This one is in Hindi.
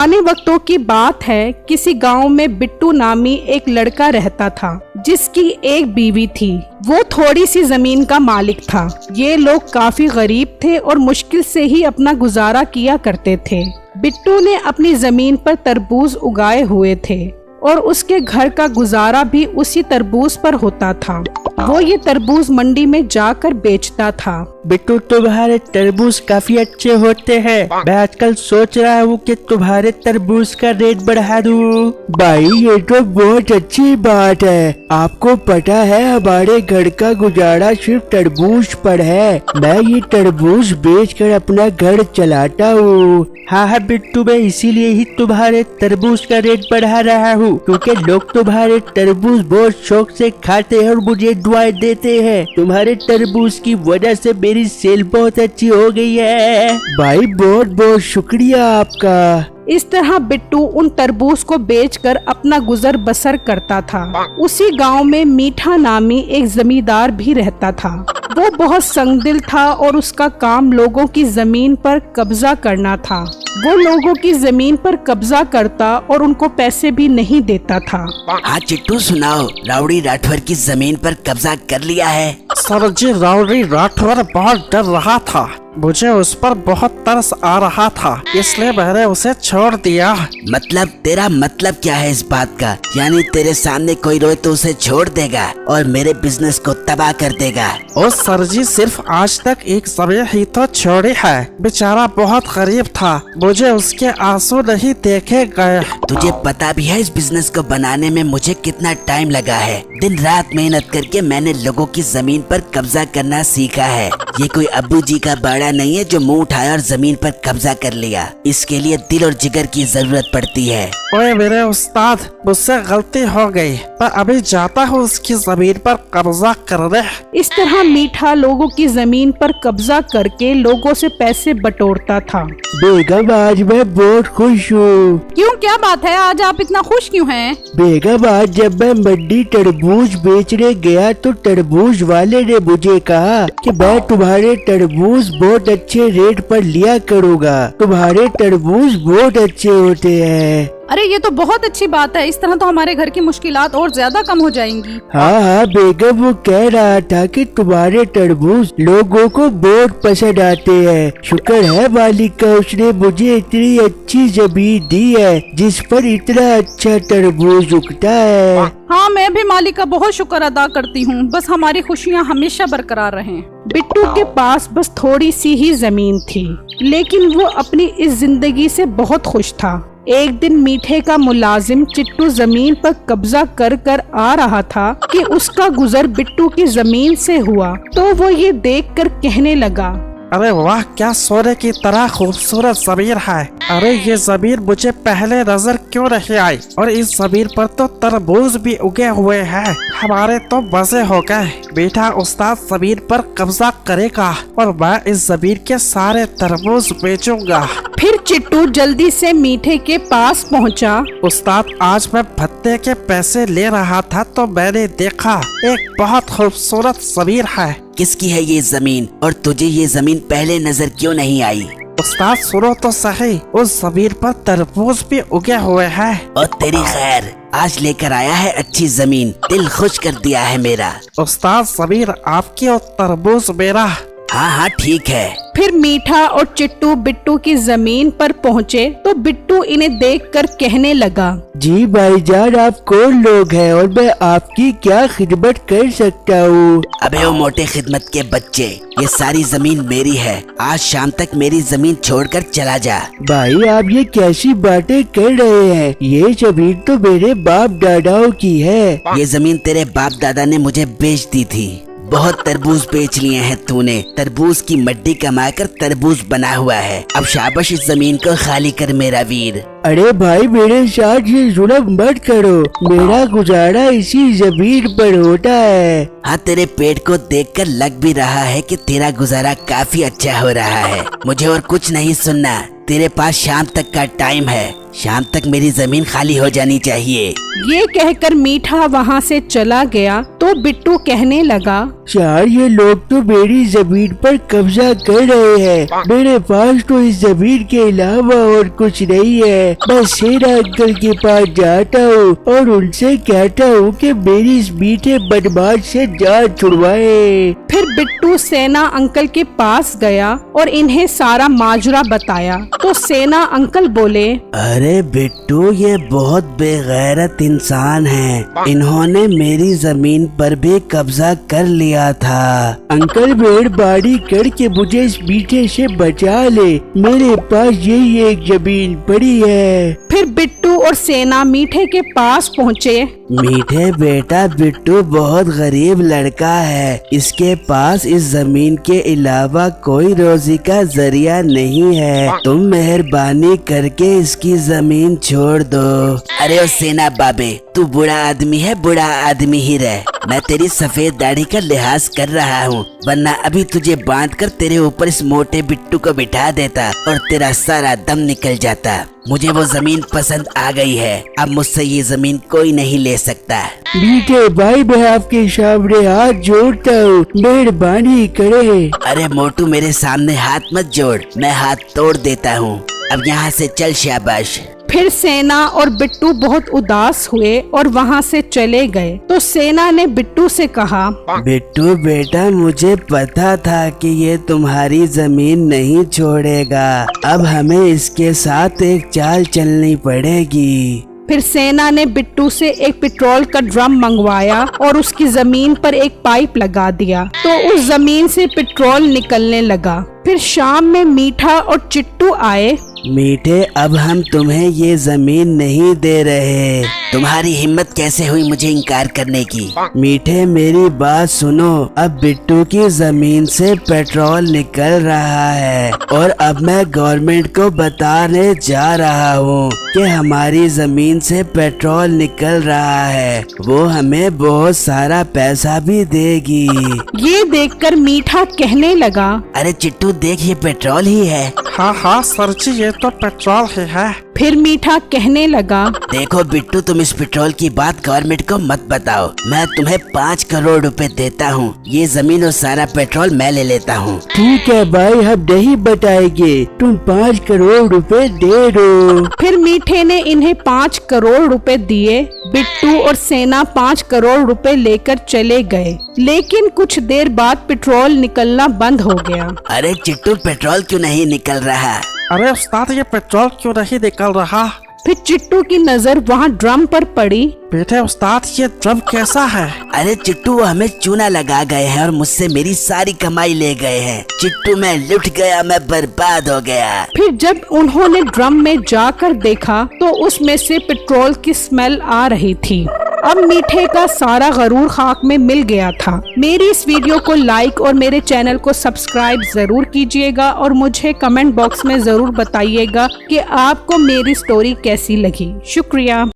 पुराने वक्तों की बात है, किसी गांव में बिट्टू नामी एक लड़का रहता था जिसकी एक बीवी थी। वो थोड़ी सी जमीन का मालिक था। ये लोग काफी गरीब थे और मुश्किल से ही अपना गुजारा किया करते थे। बिट्टू ने अपनी जमीन पर तरबूज उगाए हुए थे और उसके घर का गुजारा भी उसी तरबूज पर होता था। वो ये तरबूज मंडी में जाकर बेचता था। बिट्टू, तुम्हारे तरबूज काफी अच्छे होते हैं। मैं आजकल सोच रहा हूँ कि तुम्हारे तरबूज का रेट बढ़ा दूँ। भाई, ये तो बहुत अच्छी बात है। आपको पता है हमारे घर का गुजारा सिर्फ तरबूज पर है। मैं ये तरबूज बेचकर अपना घर चलाता हूँ। हाँ बिट्टू, मैं इसीलिए ही तुम्हारे तरबूज का रेट बढ़ा रहा हूँ, क्योंकि लोग तुम्हारे तरबूज बहुत शौक से खाते हैं और मुझे दुआएं देते हैं। तुम्हारे तरबूज की वजह से मेरी सेल बहुत अच्छी हो गई है। भाई, बहुत बहुत शुक्रिया आपका। इस तरह बिट्टू उन तरबूज को बेचकर अपना गुजर बसर करता था। उसी गांव में मीठा नामी एक जमींदार भी रहता था। वो बहुत संगदिल था और उसका काम लोगों की जमीन पर कब्जा करना था। वो लोगों की जमीन पर कब्जा करता और उनको पैसे भी नहीं देता था। हाँ चिट्टू, सुनाओ, राउडी राठौर की जमीन पर कब्जा कर लिया है। सर जी, राउडी राठौर बहुत डर रहा था। मुझे उस पर बहुत तरस आ रहा था, इसलिए मैंने उसे छोड़ दिया। मतलब तेरा मतलब क्या है इस बात का? यानी तेरे सामने कोई रोए तो उसे छोड़ देगा और मेरे बिजनेस को तबाह कर देगा? ओ सर जी, सिर्फ आज तक एक जमीन ही तो छोड़ी है। बेचारा बहुत गरीब था, मुझे उसके आंसू नहीं देखे गए। तुझे पता भी है इस बिजनेस को बनाने में मुझे कितना टाइम लगा है? दिन रात मेहनत करके मैंने लोगों की जमीन पर कब्जा करना सीखा है। ये कोई अब्बू जी का बड़ा नहीं है जो मुंह उठाया और जमीन पर कब्जा कर लिया। इसके लिए दिल और जिगर की जरूरत पड़ती है। ओए मेरे उस्ताद, मुझसे गलती हो गई। मैं अभी जाता हूँ उसकी जमीन पर कब्जा करने। इस तरह मीठा लोगों की जमीन पर कब्जा करके लोगों से पैसे बटोरता था। बेगम, आज मैं बहुत खुश हूँ। क्यों, क्या बात है? आज आप इतना खुश क्यों हैं? बेगम, आज जब मैं मंडी तरबूज बेचने गया तो तरबूज वाले ने मुझे कहा कि मैं तुम्हारे तरबूज बहुत अच्छे रेट पर लिया करूँगा। तुम्हारे तरबूज बहुत अच्छे होते हैं। अरे ये तो बहुत अच्छी बात है। इस तरह तो हमारे घर की मुश्किलात और ज्यादा कम हो जाएंगी। हाँ बेगम, वो कह रहा था कि तुम्हारे तरबूज लोगों को बहुत पसंद आते हैं। शुक्र है मालिक का, उसने मुझे इतनी अच्छी जमीन दी है जिस पर इतना अच्छा तरबूज उगता है। हाँ, मैं भी मालिक का बहुत शुक्र अदा करती हूँ। बस हमारी खुशियाँ हमेशा बरकरार रहें। बिट्टू के पास बस थोड़ी सी ही जमीन थी, लेकिन वो अपनी इस जिंदगी से बहुत खुश था। एक दिन मीठे का मुलाजिम चिट्टू जमीन पर कब्जा कर कर आ रहा था कि उसका गुजर बिट्टू की जमीन से हुआ, तो वो ये देखकर कहने लगा, अरे वाह, क्या सोने की तरह खूबसूरत जमीन है। अरे ये जमीन मुझे पहले नजर क्यों नहीं आई? और इस जमीन पर तो तरबूज भी उगे हुए हैं। हमारे तो मजे हो गए। मीठा उस्ताद जमीन पर कब्जा करेगा और मैं इस जमीन के सारे तरबूज बेचूंगा। फिर चिट्टू जल्दी से मीठे के पास पहुंचा। उस्ताद, आज मैं भत्ते के पैसे ले रहा था तो मैंने देखा एक बहुत खूबसूरत जमीन है। किसकी है ये जमीन और तुझे ये जमीन पहले नजर क्यों नहीं आई? उस्ताद सुनो तो सही, उस जमीन पर तरबूज भी उगे हुए हैं। और तेरी खैर, आज लेकर आया है अच्छी जमीन, दिल खुश कर दिया है मेरा। उस्ताद, जमीन आपकी और तरबूज मेरा। हाँ हाँ ठीक है। फिर मीठा और चिट्टू बिट्टू की जमीन पर पहुँचे तो बिट्टू इन्हें देखकर कहने लगा, जी भाईजान, आप कौन लोग हैं और मैं आपकी क्या खिदमत कर सकता हूँ? अबे ओ मोटे खिदमत के बच्चे, ये सारी जमीन मेरी है। आज शाम तक मेरी जमीन छोड़कर चला जा। भाई, आप ये कैसी बातें कर रहे हैं? ये जमीन तो मेरे बाप दादाओं की है। ये जमीन तेरे बाप दादा ने मुझे बेच दी थी। बहुत तरबूज बेच लिए हैं तूने। तरबूज की मड्डी कमाकर तरबूज बना हुआ है। अब शाबाश, इस जमीन को खाली कर मेरा वीर। अरे भाई, मेरे साथ ये जुल्म मत करो। मेरा गुजारा इसी जमीन पर होता है। हाँ, तेरे पेट को देखकर लग भी रहा है कि तेरा गुजारा काफी अच्छा हो रहा है। मुझे और कुछ नहीं सुनना। तेरे पास शाम तक का टाइम है। शाम तक मेरी जमीन खाली हो जानी चाहिए। ये कहकर मीठा वहाँ से चला गया तो बिट्टू कहने लगा, यार ये लोग तो मेरी जमीन पर कब्जा कर रहे हैं। मेरे पास तो इस जमीन के अलावा और कुछ नहीं है। मैं सेना अंकल के पास जाता हूँ और उनसे कहता हूँ कि मेरी इस मीठे बदमाश से जान छुड़वाए। फिर बिट्टू सेना अंकल के पास गया और इन्हें सारा माजरा बताया। तो सेना अंकल बोले, अरे बिट्टू, ये बहुत बेगैरत इंसान हैं। इन्होंने मेरी जमीन पर भी कब्जा कर लिया था। अंकल मेहरबानी करके मुझे इस मीठे से बचा ले। मेरे पास यही एक जमीन पड़ी है। फिर बिट्टू और सेना मीठे के पास पहुँचे। मीठे बेटा, बिट्टू बहुत गरीब लड़का है। इसके पास इस जमीन के अलावा कोई रोजी का जरिया नहीं है। तुम मेहरबानी करके इसकी जमीन छोड़ दो। अरे ओ सेना बाबे, तू बुरा आदमी है, बुरा आदमी ही रह। मैं तेरी सफेद दाढ़ी का लिहाज कर रहा हूँ, वरना अभी तुझे बांध कर तेरे ऊपर इस मोटे बिट्टू को बिठा देता और तेरा सारा दम निकल जाता। मुझे वो जमीन पसंद आ गई है। अब मुझसे ये जमीन कोई नहीं ले सकता। मीठे भाई, मैं आपके सामने हाथ जोड़ता हूँ, मेहरबानी करे। अरे मोटू, मेरे सामने हाथ मत जोड़, मैं हाथ तोड़ देता हूँ। अब यहाँ से चल, शाबाश। फिर सेना और बिट्टू बहुत उदास हुए और वहाँ से चले गए। तो सेना ने बिट्टू से कहा, बिट्टू बेटा, मुझे पता था कि ये तुम्हारी जमीन नहीं छोड़ेगा। अब हमें इसके साथ एक चाल चलनी पड़ेगी। फिर सेना ने बिट्टू से एक पेट्रोल का ड्रम मंगवाया और उसकी जमीन पर एक पाइप लगा दिया। तो उस जमीन से पेट्रोल निकलने लगा। फिर शाम में मीठा और चिट्टू आए। मीठे, अब हम तुम्हें ये जमीन नहीं दे रहे। तुम्हारी हिम्मत कैसे हुई मुझे इनकार करने की? मीठे, मेरी बात सुनो। अब बिट्टू की जमीन से पेट्रोल निकल रहा है और अब मैं गवर्नमेंट को बताने जा रहा हूँ कि हमारी जमीन से पेट्रोल निकल रहा है। वो हमें बहुत सारा पैसा भी देगी। ये देखकर मीठा कहने लगा, अरे चिट्टू देख, ये पेट्रोल ही है। हाँ हाँ सर जी, ये तो पेट्रोल ही है। फिर मीठा कहने लगा, देखो बिट्टू, तुम इस पेट्रोल की बात गवर्नमेंट को मत बताओ। मैं तुम्हें 5 करोड़ रुपए देता हूँ। ये जमीन और सारा पेट्रोल मैं ले लेता हूँ। ठीक है भाई, हम नहीं बताएंगे। तुम 5 करोड़ रुपए दे दो। फिर मीठे ने इन्हें 5 करोड़ रुपए दिए। बिट्टू और सेना 5 करोड़ रुपए लेकर चले गए। लेकिन कुछ देर बाद पेट्रोल निकलना बंद हो गया। अरे चिट्टू, पेट्रोल क्यों नहीं निकल रहा? अरे उस्ताद, ये पेट्रोल क्यों नहीं निकल रहा? फिर चिट्टू की नजर वहाँ ड्रम पर पड़ी। बेटे उस्ताद, ये ड्रम कैसा है? अरे चिट्टू, वो हमें चूना लगा गए हैं और मुझसे मेरी सारी कमाई ले गए हैं। चिट्टू, मैं लुट गया, मैं बर्बाद हो गया। फिर जब उन्होंने ड्रम में जाकर देखा तो उसमें से पेट्रोल की स्मेल आ रही थी। अब मीठे का सारा गरूर खाक में मिल गया था। मेरी इस वीडियो को लाइक और मेरे चैनल को सब्सक्राइब जरूर कीजिएगा और मुझे कमेंट बॉक्स में जरूर बताइएगा कि आपको मेरी स्टोरी कैसी लगी। शुक्रिया।